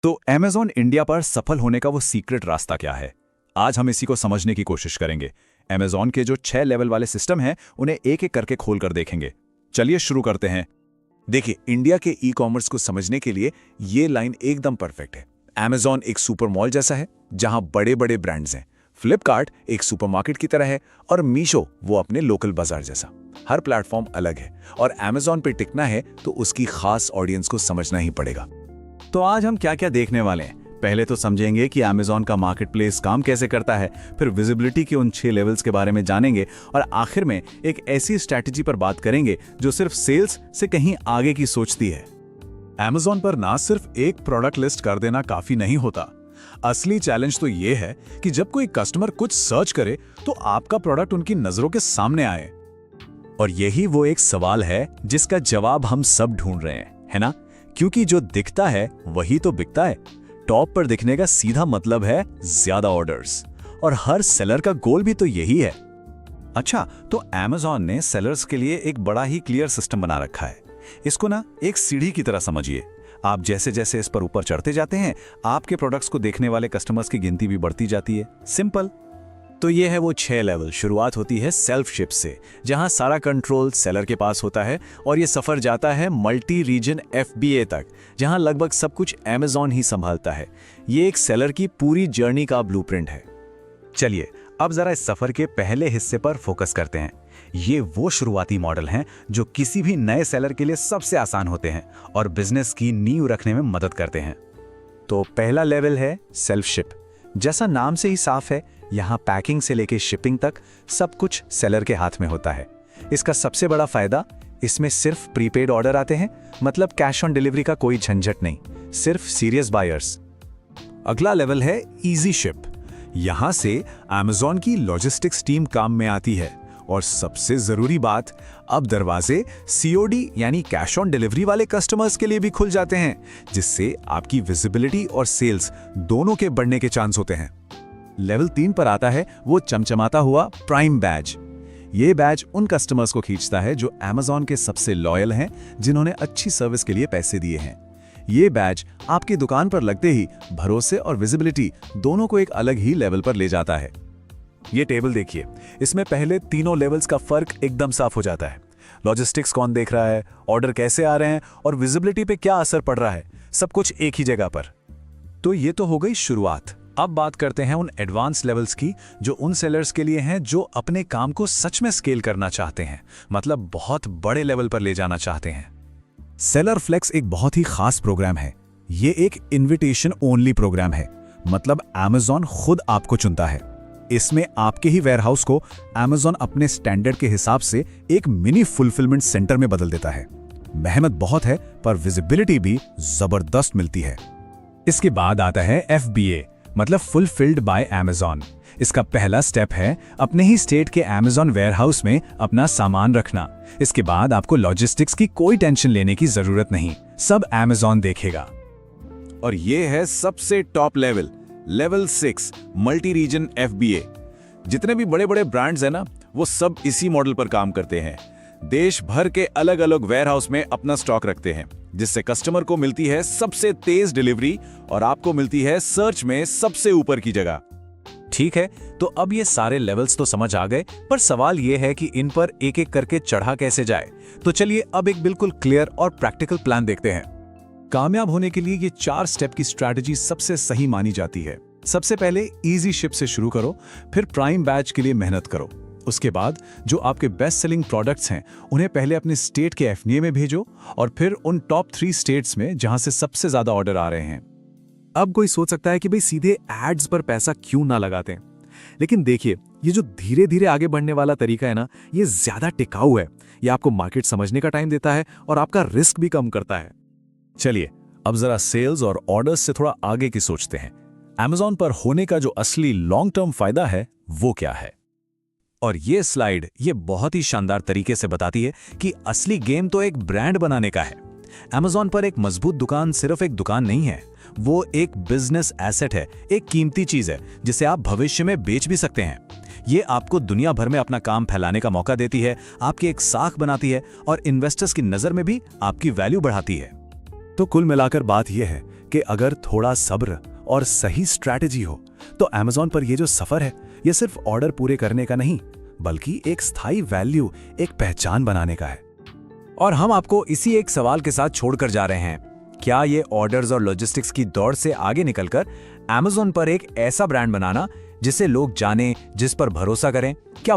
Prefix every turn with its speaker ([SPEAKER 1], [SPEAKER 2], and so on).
[SPEAKER 1] तो Amazon India पर सफल होने का वो सीक्रेट रास्ता क्या है? आज हम इसी को समझने की कोशिश करेंगे। Amazon के जो 6 लेवल वाले सिस्टम हैं, उन्हें एक-एक करके खोलकर देखेंगे। चलिए शुरू करते हैं। देखिए, इंडिया के ई-कॉमर्स को समझने के लिए ये लाइन एकदम परफेक्ट है। Amazon एक सुपर मॉल जैसा है, जहां बड़े-बड़े ब्रांड्स हैं। फ्लिपकार्ट एक सुपरमार्केट की तरह है और मीशो वो अपने लोकल बाजार जैसा। हर प्लेटफॉर्म अलग है और Amazon पे टिकना है तो उसकी खास ऑडियंस को समझना ही पड़ेगा। तो आज हम क्या क्या देखने वाले हैं? पहले तो समझेंगे कि Amazon का मार्केटप्लेस काम कैसे करता है, फिर विजिबिलिटी के उन 6 लेवल्स के बारे में जानेंगे और आखिर में एक ऐसी स्ट्रैटेजी पर बात करेंगे जो सिर्फ सेल्स से कहीं आगे की सोचती है। Amazon पर ना सिर्फ एक प्रोडक्ट लिस्ट कर देना काफी नहीं होता। असली चैलेंज तो ये है कि जब कोई कस्टमर कुछ सर्च करे तो आपका प्रोडक्ट उनकी नजरों के सामने आए। और यही वो एक सवाल है जिसका जवाब हम सब ढूंढ रहे हैं, है ना? क्योंकि जो दिखता है वही तो बिकता है। टॉप पर दिखने का सीधा मतलब है ज्यादा ऑर्डर्स, और हर सेलर का गोल भी तो यही है। अच्छा, तो Amazon ने सेलर्स के लिए एक बड़ा ही क्लियर सिस्टम बना रखा है। इसको ना एक सीढ़ी की तरह समझिए। आप जैसे जैसे इस पर ऊपर चढ़ते जाते हैं, आपके प्रोडक्ट्स को देखने वाले कस्टमर्स की गिनती भी बढ़ती जाती है। सिंपल। तो ये है वो 6 लेवल। शुरुआत होती है सेल्फ शिप से, जहां सारा कंट्रोल सेलर के पास होता है, और ये सफर जाता है मल्टी रीजन FBA तक, जहां लगभग सब कुछ Amazon ही संभालता है। ये एक सेलर की पूरी जर्नी का ब्लूप्रिंट है। चलिए अब जरा इस सफर के पहले हिस्से पर फोकस करते हैं। ये वो शुरुआती मॉडल हैं जो किसी भी नए सेलर के लिए सबसे आसान होते हैं और बिजनेस की नींव रखने में मदद करते हैं। तो पहला लेवल है सेल्फ शिप। जैसा नाम से ही साफ है, यहाँ पैकिंग से लेके शिपिंग तक सब कुछ सेलर के हाथ में होता है। इसका सबसे बड़ा फायदा, इसमें सिर्फ प्रीपेड ऑर्डर आते हैं, मतलब कैश ऑन डिलीवरी का कोई झंझट नहीं, सिर्फ सीरियस बायर्स। अगला लेवल है इजी शिप। यहां से Amazon की लॉजिस्टिक्स टीम काम में आती है, और सबसे जरूरी बात, अब दरवाजे COD यानी कैश ऑन डिलीवरी वाले कस्टमर्स के लिए भी खुल जाते हैं, जिससे आपकी विजिबिलिटी और सेल्स दोनों के बढ़ने के चांस होते हैं। लेवल 3 पर आता है वो चमचमाता हुआ प्राइम बैज। ये बैज उन कस्टमर्स को खींचता है जो Amazon के सबसे लॉयल हैं, जिन्होंने अच्छी सर्विस के लिए पैसे दिए हैं। ये बैज आपकी दुकान पर लगते ही भरोसे और विजिबिलिटी दोनों को एक अलग ही लेवल पर ले जाता है। ये टेबल देखिए, इसमें पहले तीनों लेवल्स का फर्क एकदम साफ हो जाता है। लॉजिस्टिक्स कौन देख रहा है, ऑर्डर कैसे आ रहे हैं और विजिबिलिटी पे क्या असर पड़ रहा है, सब कुछ एक ही जगह पर। तो ये तो हो गई शुरुआत। अब बात करते हैं उन एडवांस लेवल्स की, जो उन सेलर्स के लिए हैं जो अपने काम को सच में स्केल करना चाहते हैं, मतलब बहुत बड़े लेवल पर ले जाना चाहते हैं। सेलर फ्लेक्स एक बहुत ही खास प्रोग्राम है। ये एक इनविटेशन ओनली प्रोग्राम है, मतलब Amazon खुद आपको चुनता है। इसमें आपके ही वेयरहाउस को Amazon अपने स्टैंडर्ड के हिसाब से एक मिनी फुलफिलमेंट सेंटर में बदल देता है। मेहनत बहुत है, पर विजिबिलिटी भी जबरदस्त मिलती है। इसके बाद आता है FBA, मतलब फुलफिल्ड बाय Amazon। इसका पहला स्टेप है अपने ही स्टेट के Amazon वेयरहाउस में अपना सामान रखना। इसके बाद आपको लॉजिस्टिक्स की कोई टेंशन लेने की जरूरत नहीं, सब Amazon देखेगा। और ये है सबसे top level, level 6, multi reason FBA। जितने भी बड़े बड़े ब्रांड्स हैं ना, वो सब इसी मॉडल पर काम करते हैं। देश भर के अलग अलग वेयरहाउस में अपना स्टॉक रखते हैं, जिससे कस्टमर को मिलती है सबसे तेज डिलीवरी और आपको मिलती है सर्च में सबसे ऊपर की जगह। ठीक है, तो अब ये सारे लेवल्स तो समझ आ गए, पर सवाल ये है कि इन पर एक एक करके चढ़ा कैसे जाए। तो चलिए अब एक बिल्कुल क्लियर और प्रैक्टिकल प्लान देखते हैं। कामयाब होने के लिए ये 4 स्टेप की स्ट्रैटेजी सबसे सही मानी जाती है। सबसे पहले इजी शिप से शुरू करो, फिर प्राइम बैच के लिए मेहनत करो। उसके बाद जो आपके बेस्ट सेलिंग प्रोडक्ट्स हैं, उन्हें पहले अपने स्टेट के FBA में भेजो, और फिर उन टॉप 3 स्टेट्स में जहां से सबसे ज्यादा ऑर्डर आ रहे हैं। अब कोई सोच सकता है कि भाई सीधे एड्स पर पैसा क्यों ना लगाते हैं, लेकिन देखिए, ये जो धीरे धीरे आगे बढ़ने वाला तरीका है ना, ये ज्यादा टिकाऊ है। ये आपको मार्केट समझने का टाइम देता है और आपका रिस्क भी कम करता है। चलिए अब जरा सेल्स और ऑर्डर्स से थोड़ा आगे की सोचते हैं। Amazon पर होने का जो असली लॉन्ग टर्म फायदा है वो क्या है? और ये स्लाइड ये बहुत ही शानदार तरीके से बताती है कि असली गेम तो एक ब्रांड बनाने का है। Amazon पर एक मजबूत दुकान सिर्फ एक दुकान नहीं है, वो एक बिजनेस एसेट है, एक कीमती चीज है जिसे आप भविष्य में बेच भी सकते हैं। ये आपको दुनिया भर में अपना काम फैलाने का मौका देती है, आपकी एक साख बनाती है और इन्वेस्टर्स की नजर में भी आपकी वैल्यू बढ़ाती है। तो कुल मिलाकर बात यह है
[SPEAKER 2] कि अगर थोड़ा सब्र और सही स्ट्रैटेजी हो तो Amazon पर ये जो सफर है ये सिर्फ ऑर्डर पूरे करने का नहीं बल्कि एक स्थायी वैल्यू, एक पहचान बनाने का है।
[SPEAKER 3] और हम आपको इसी एक सवाल के साथ छोड़कर जा रहे हैं, क्या ये ऑर्डर्स और लॉजिस्टिक्स की दौड़ से आगे निकलकर Amazon पर एक ऐसा ब्रांड बनाना जिसे लोग जानें, जिस पर भरोसा करें, क्या